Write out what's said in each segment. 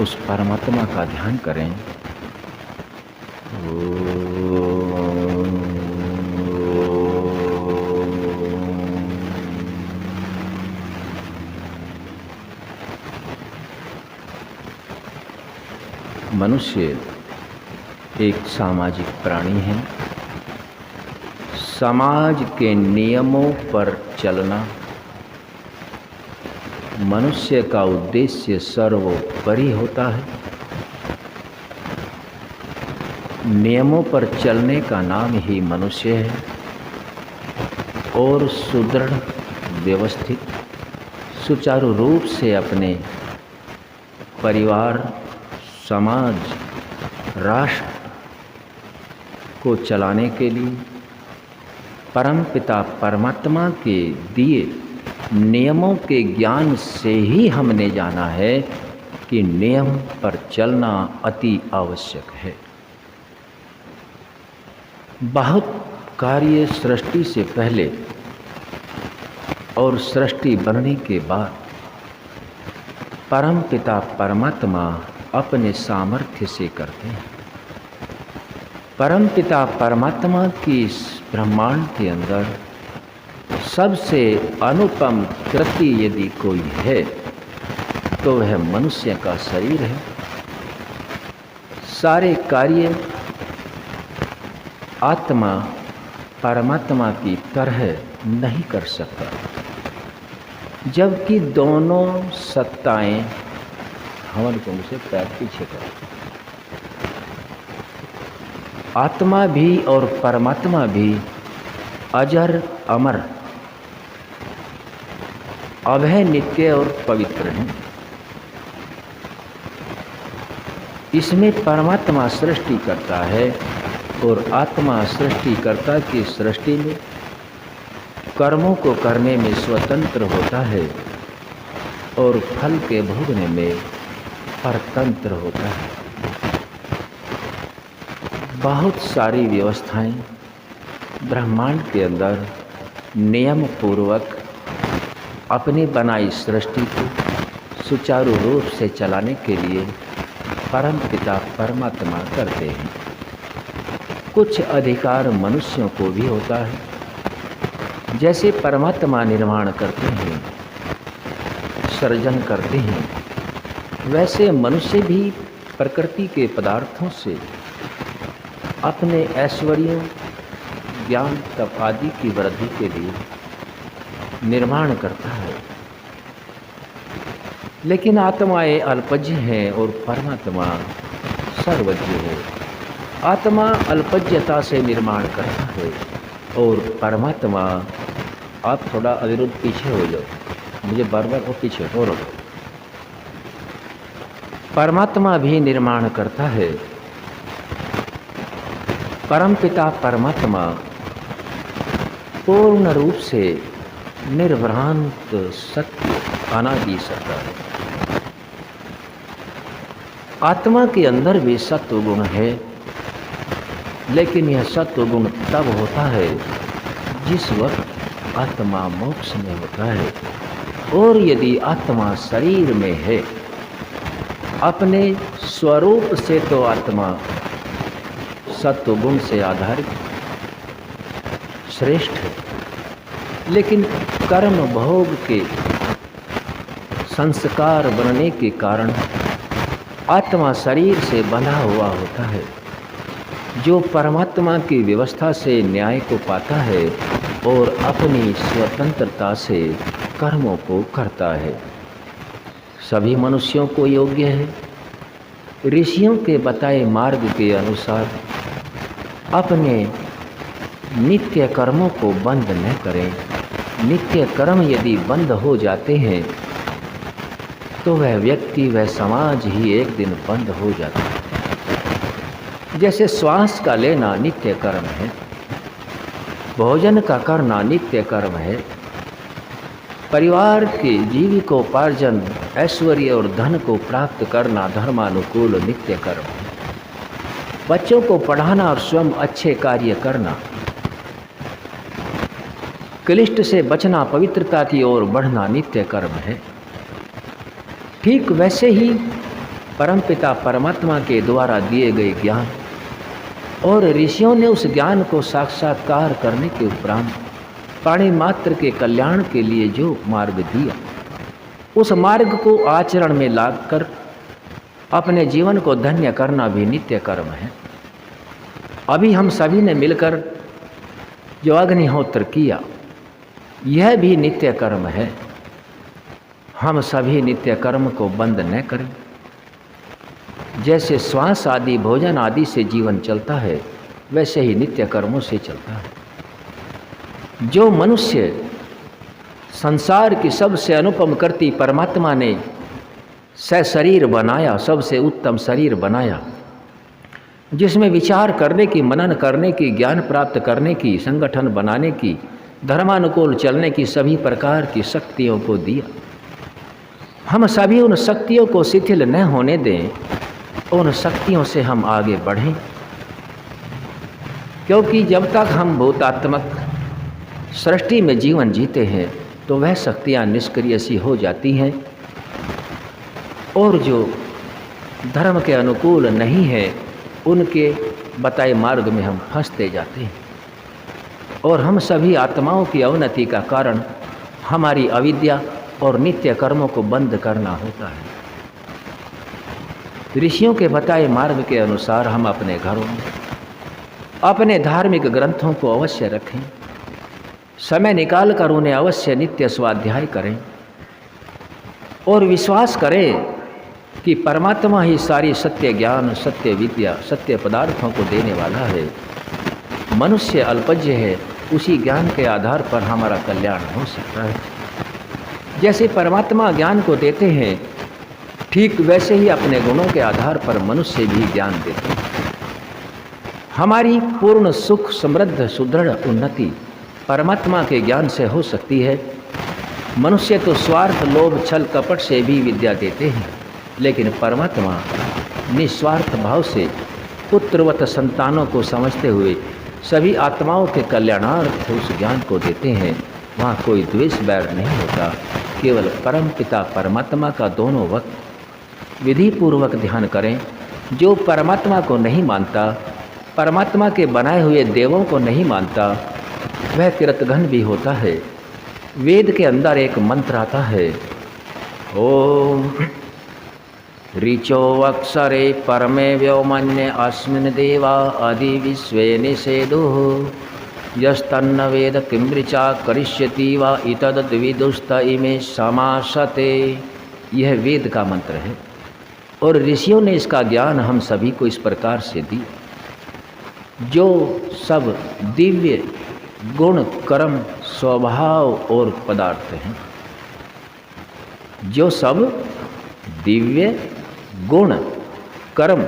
उस परमात्मा का ध्यान करें। मनुष्य एक सामाजिक प्राणी है। समाज के नियमों पर चलना मनुष्य का उद्देश्य सर्वोपरि होता है। नियमों पर चलने का नाम ही मनुष्य है और सुदृढ़, व्यवस्थित, सुचारू रूप से अपने परिवार, समाज, राष्ट्र को चलाने के लिए परमपिता परमात्मा के दिए नियमों के ज्ञान से ही हमने जाना है कि नियम पर चलना अति आवश्यक है। बहुत कार्य सृष्टि से पहले और सृष्टि बनने के बाद परमपिता परमात्मा अपने सामर्थ्य से करते हैं। परमपिता परमात्मा की इस ब्रह्मांड के अंदर सबसे अनुपम कृति यदि कोई है तो वह मनुष्य का शरीर है। सारे कार्य आत्मा परमात्मा की तरह नहीं कर सकता, जबकि दोनों सत्ताएं हवन कुंड से पैर पीछे कर, आत्मा भी और परमात्मा भी अजर अमर, अभय, नित्य और पवित्र हैं। इसमें परमात्मा सृष्टि करता है और आत्मा सृष्टिकर्ता की सृष्टि में कर्मों को करने में स्वतंत्र होता है और फल के भोगने में परतंत्र होता है। बहुत सारी व्यवस्थाएं ब्रह्मांड के अंदर नियम पूर्वक अपनी बनाई सृष्टि को सुचारू रूप से चलाने के लिए परमपिता परमात्मा करते हैं। कुछ अधिकार मनुष्यों को भी होता है। जैसे परमात्मा निर्माण करते हैं, सृजन करते हैं, वैसे मनुष्य भी प्रकृति के पदार्थों से अपने ऐश्वर्यों, ज्ञान, तप आदि की वृद्धि के लिए निर्माण करता है। लेकिन आत्माएं अल्पज्य हैं और परमात्मा सर्वज्ञ है। आत्मा अल्पज्यता से निर्माण करता है और परमात्मा, आप थोड़ा अविरुद्ध पीछे हो जाओ, मुझे बार बार वो पीछे हो रहा। परमात्मा भी निर्माण करता है। परमपिता परमात्मा पूर्ण रूप से निर्भ्रांत सत्य अनादि सत्ता है। आत्मा के अंदर भी सत्व गुण है, लेकिन यह सत्व गुण तब होता है जिस वक्त आत्मा मोक्ष में होता है। और यदि आत्मा शरीर में है, अपने स्वरूप से तो आत्मा सत्व गुण से आधारित श्रेष्ठ है, लेकिन कर्म भोग के संस्कार बनने के कारण आत्मा शरीर से बंधा हुआ होता है। जो परमात्मा की व्यवस्था से न्याय को पाता है और अपनी स्वतंत्रता से कर्मों को करता है। सभी मनुष्यों को योग्य है ऋषियों के बताए मार्ग के अनुसार अपने नित्य कर्मों को बंद न करें। नित्य कर्म यदि बंद हो जाते हैं तो वह व्यक्ति, वह समाज ही एक दिन बंद हो जाता है। जैसे श्वास का लेना नित्य कर्म है, भोजन का करना नित्य कर्म है, परिवार के जीविकोपार्जन, ऐश्वर्य और धन को प्राप्त करना धर्मानुकूल नित्य कर्म है, बच्चों को पढ़ाना और स्वयं अच्छे कार्य करना, क्लिष्ट से बचना, पवित्रता की ओर बढ़ना नित्य कर्म है। ठीक वैसे ही परमपिता परमात्मा के द्वारा दिए गए ज्ञान और ऋषियों ने उस ज्ञान को साक्षात्कार करने के उपरांत प्राणी मात्र के कल्याण के लिए जो मार्ग दिया, उस मार्ग को आचरण में लाकर अपने जीवन को धन्य करना भी नित्य कर्म है। अभी हम सभी ने मिलकर जो अग्निहोत्र किया, यह भी नित्य कर्म है। हम सभी नित्य कर्म को बंद न करें। जैसे श्वास आदि भोजन आदि से जीवन चलता है, वैसे ही नित्य कर्मों से चलता है। जो मनुष्य संसार की सबसे अनुपम करती परमात्मा ने शरीर बनाया, सबसे उत्तम शरीर बनाया, जिसमें विचार करने की, मनन करने की, ज्ञान प्राप्त करने की, संगठन बनाने की, धर्मानुकूल चलने की सभी प्रकार की शक्तियों को दिया। हम सभी उन शक्तियों को शिथिल न होने दें, उन शक्तियों से हम आगे बढ़ें, क्योंकि जब तक हम भूतात्मक सृष्टि में जीवन जीते हैं तो वह शक्तियाँ निष्क्रिय सी हो जाती हैं और जो धर्म के अनुकूल नहीं है उनके बताए मार्ग में हम फंसते जाते हैं। और हम सभी आत्माओं की अवनति का कारण हमारी अविद्या और नित्य कर्मों को बंद करना होता है। ऋषियों के बताए मार्ग के अनुसार हम अपने घरों में अपने धार्मिक ग्रंथों को अवश्य रखें, समय निकाल कर उन्हें अवश्य नित्य स्वाध्याय करें और विश्वास करें कि परमात्मा ही सारी सत्य ज्ञान, सत्य विद्या, सत्य पदार्थों को देने वाला है। मनुष्य अल्पज्य है, उसी ज्ञान के आधार पर हमारा कल्याण हो सकता है। जैसे परमात्मा ज्ञान को देते हैं, ठीक वैसे ही अपने गुणों के आधार पर मनुष्य भी ज्ञान देते हैं। हमारी पूर्ण सुख, समृद्ध, सुदृढ़ उन्नति परमात्मा के ज्ञान से हो सकती है। मनुष्य तो स्वार्थ, लोभ, छल, कपट से भी विद्या देते हैं, लेकिन परमात्मा निस्वार्थ भाव से पुत्रवत संतानों को समझते हुए सभी आत्माओं के कल्याणार्थ उस ज्ञान को देते हैं। वहाँ कोई द्वेष बैर नहीं होता, केवल परम पिता परमात्मा का दोनों वक्त विधि पूर्वक ध्यान करें। जो परमात्मा को नहीं मानता, परमात्मा के बनाए हुए देवों को नहीं मानता, वह कृतघ्न भी होता है। वेद के अंदर एक मंत्र आता है, ओम ऋचो अक्षरे परमे व्योमन्य अस्मिन् देवा आदि विश्वे निषेदुः यस्तन्न वेद किमृचा करिष्यति वा इतद्विदुस्त इमे समासते। यह वेद का मंत्र है और ऋषियों ने इसका ज्ञान हम सभी को इस प्रकार से दी। जो सब दिव्य गुण, कर्म, स्वभाव और पदार्थ हैं, जो सब दिव्य गुण, कर्म,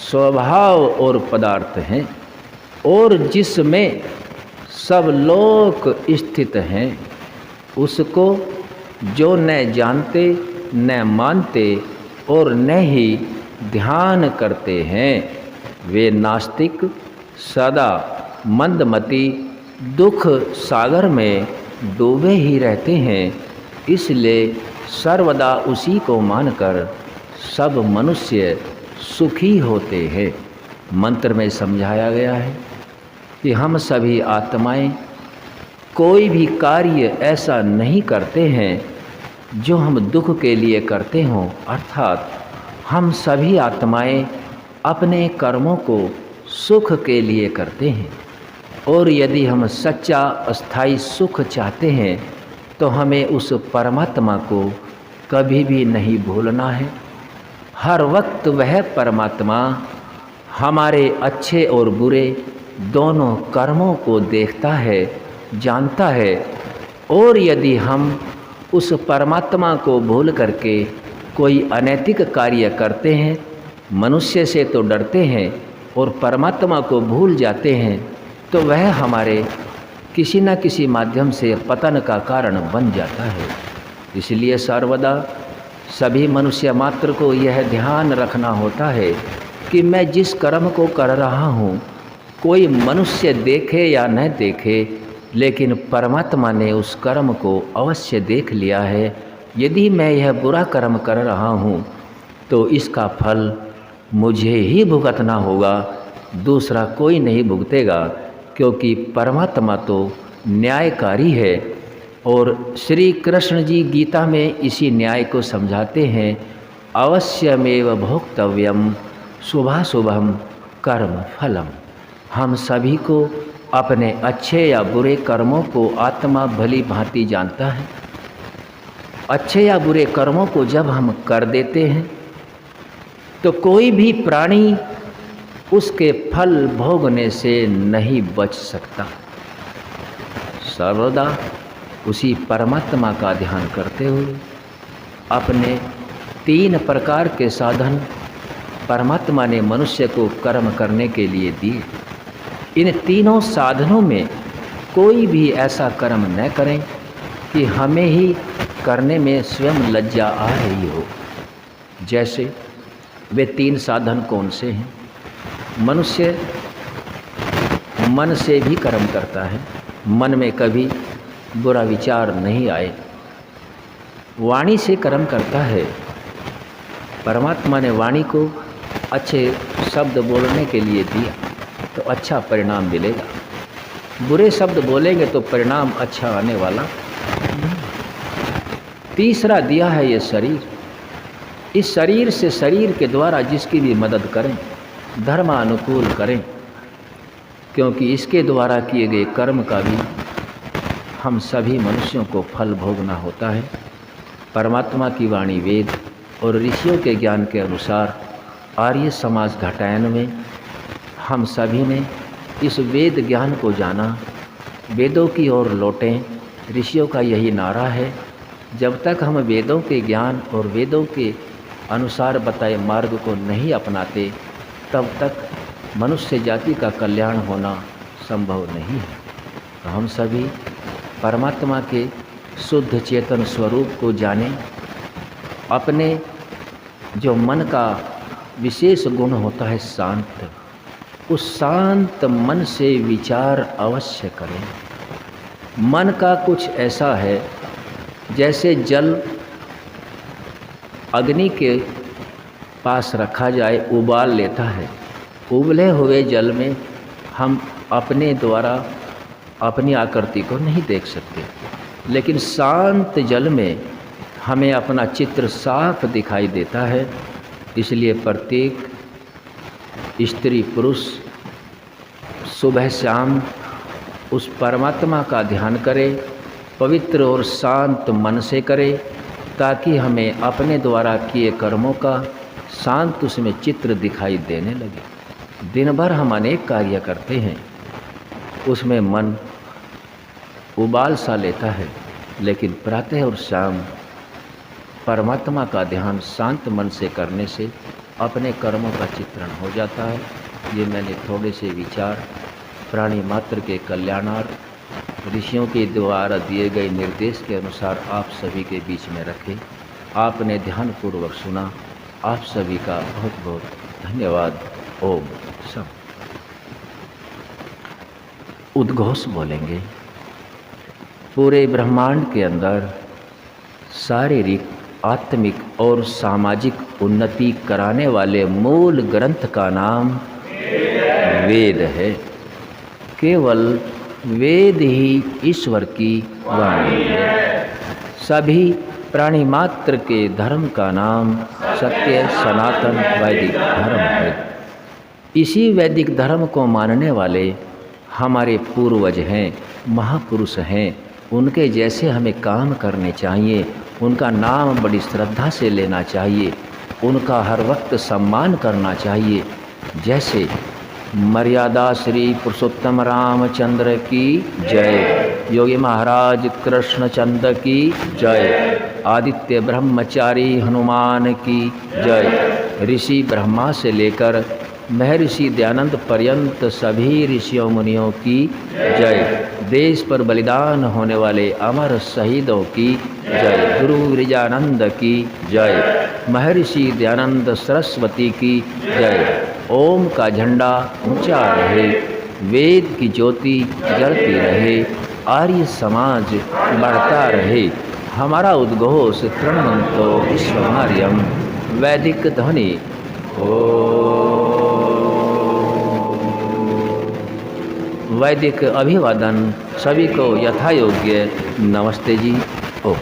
स्वभाव और पदार्थ हैं और जिसमें सब लोक स्थित हैं, उसको जो न जानते, न मानते और न ही ध्यान करते हैं, वे नास्तिक सदा मंदमती दुख सागर में डूबे ही रहते हैं। इसलिए सर्वदा उसी को मानकर सब मनुष्य सुखी होते हैं। मंत्र में समझाया गया है कि हम सभी आत्माएं कोई भी कार्य ऐसा नहीं करते हैं जो हम दुख के लिए करते हों, अर्थात हम सभी आत्माएं अपने कर्मों को सुख के लिए करते हैं। और यदि हम सच्चा अस्थाई सुख चाहते हैं तो हमें उस परमात्मा को कभी भी नहीं भूलना है। हर वक्त वह परमात्मा हमारे अच्छे और बुरे दोनों कर्मों को देखता है, जानता है। और यदि हम उस परमात्मा को भूल करके कोई अनैतिक कार्य करते हैं, मनुष्य से तो डरते हैं और परमात्मा को भूल जाते हैं, तो वह हमारे किसी न किसी माध्यम से पतन का कारण बन जाता है। इसलिए सर्वदा सभी मनुष्य मात्र को यह ध्यान रखना होता है कि मैं जिस कर्म को कर रहा हूँ, कोई मनुष्य देखे या न देखे, लेकिन परमात्मा ने उस कर्म को अवश्य देख लिया है। यदि मैं यह बुरा कर्म कर रहा हूँ तो इसका फल मुझे ही भुगतना होगा, दूसरा कोई नहीं भुगतेगा, क्योंकि परमात्मा तो न्यायकारी है। और श्री कृष्ण जी गीता में इसी न्याय को समझाते हैं, अवश्यमेव भोक्तव्यम शुभाशुभम कर्म फलम। हम सभी को अपने अच्छे या बुरे कर्मों को आत्मा भली भांति जानता है। अच्छे या बुरे कर्मों को जब हम कर देते हैं तो कोई भी प्राणी उसके फल भोगने से नहीं बच सकता। सर्वदा उसी परमात्मा का ध्यान करते हुए अपने 3 प्रकार के साधन परमात्मा ने मनुष्य को कर्म करने के लिए दिए। इन तीनों साधनों में कोई भी ऐसा कर्म न करें कि हमें ही करने में स्वयं लज्जा आ रही हो। जैसे वे 3 साधन कौन से हैं? मनुष्य मन से भी कर्म करता है, मन में कभी बुरा विचार नहीं आए। वाणी से कर्म करता है, परमात्मा ने वाणी को अच्छे शब्द बोलने के लिए दिया तो अच्छा परिणाम मिलेगा। बुरे शब्द बोलेंगे तो परिणाम अच्छा आने वाला नहीं। तीसरा दिया है ये शरीर। इस शरीर से, शरीर के द्वारा जिसकी भी मदद करें, धर्मानुकूल करें, क्योंकि इसके द्वारा किए गए कर्म का भी हम सभी मनुष्यों को फल भोगना होता है। परमात्मा की वाणी वेद और ऋषियों के ज्ञान के अनुसार आर्य समाज घटायन में हम सभी ने इस वेद ज्ञान को जाना। वेदों की ओर लौटें, ऋषियों का यही नारा है। जब तक हम वेदों के ज्ञान और वेदों के अनुसार बताए मार्ग को नहीं अपनाते, तब तक मनुष्य जाति का कल्याण होना संभव नहीं है। तो हम सभी परमात्मा के शुद्ध चेतन स्वरूप को जानें। अपने जो मन का विशेष गुण होता है शांत, उस शांत मन से विचार अवश्य करें। मन का कुछ ऐसा है जैसे जल अग्नि के पास रखा जाए उबाल लेता है। उबले हुए जल में हम अपने द्वारा अपनी आकृति को नहीं देख सकते, लेकिन शांत जल में हमें अपना चित्र साफ दिखाई देता है। इसलिए प्रत्येक स्त्री पुरुष सुबह शाम उस परमात्मा का ध्यान करे, पवित्र और शांत मन से करे, ताकि हमें अपने द्वारा किए कर्मों का शांत उसमें चित्र दिखाई देने लगे। दिन भर हम अनेक कार्य करते हैं, उसमें मन उबाल सा लेता है, लेकिन प्रातः और शाम परमात्मा का ध्यान शांत मन से करने से अपने कर्मों का चित्रण हो जाता है। ये मैंने थोड़े से विचार प्राणी मात्र के कल्याणार्थ ऋषियों के द्वारा दिए गए निर्देश के अनुसार आप सभी के बीच में रखे। आपने ध्यानपूर्वक सुना। आप सभी का बहुत बहुत धन्यवाद। ओम सम। उद्घोष बोलेंगे। पूरे ब्रह्मांड के अंदर शारीरिक, आत्मिक और सामाजिक उन्नति कराने वाले मूल ग्रंथ का नाम वेद है। केवल वेद ही ईश्वर की वाणी है। सभी प्राणी मात्र के धर्म का नाम सत्य सनातन वैदिक धर्म है। इसी वैदिक धर्म को मानने वाले हमारे पूर्वज हैं, महापुरुष हैं। उनके जैसे हमें काम करने चाहिए, उनका नाम बड़ी श्रद्धा से लेना चाहिए, उनका हर वक्त सम्मान करना चाहिए। जैसे मर्यादा श्री पुरुषोत्तम रामचंद्र की जय, योगी महाराज कृष्णचंद्र की जय, आदित्य ब्रह्मचारी हनुमान की जय, ऋषि ब्रह्मा से लेकर महर्षि दयानंद पर्यंत सभी ऋषियों मुनियों की जय, देश पर बलिदान होने वाले अमर शहीदों की जय, गुरु गिरिजानंद की जय, महर्षि दयानंद सरस्वती की जय। ओम का झंडा ऊंचा रहे, वेद की ज्योति जलती रहे, आर्य समाज बढ़ता रहे। हमारा उद्घोष तृणवंतो विश्वमार्यम वैदिक ध्वनि। वैदिक अभिवादन सभी को यथायोग्य नमस्ते जी। ओ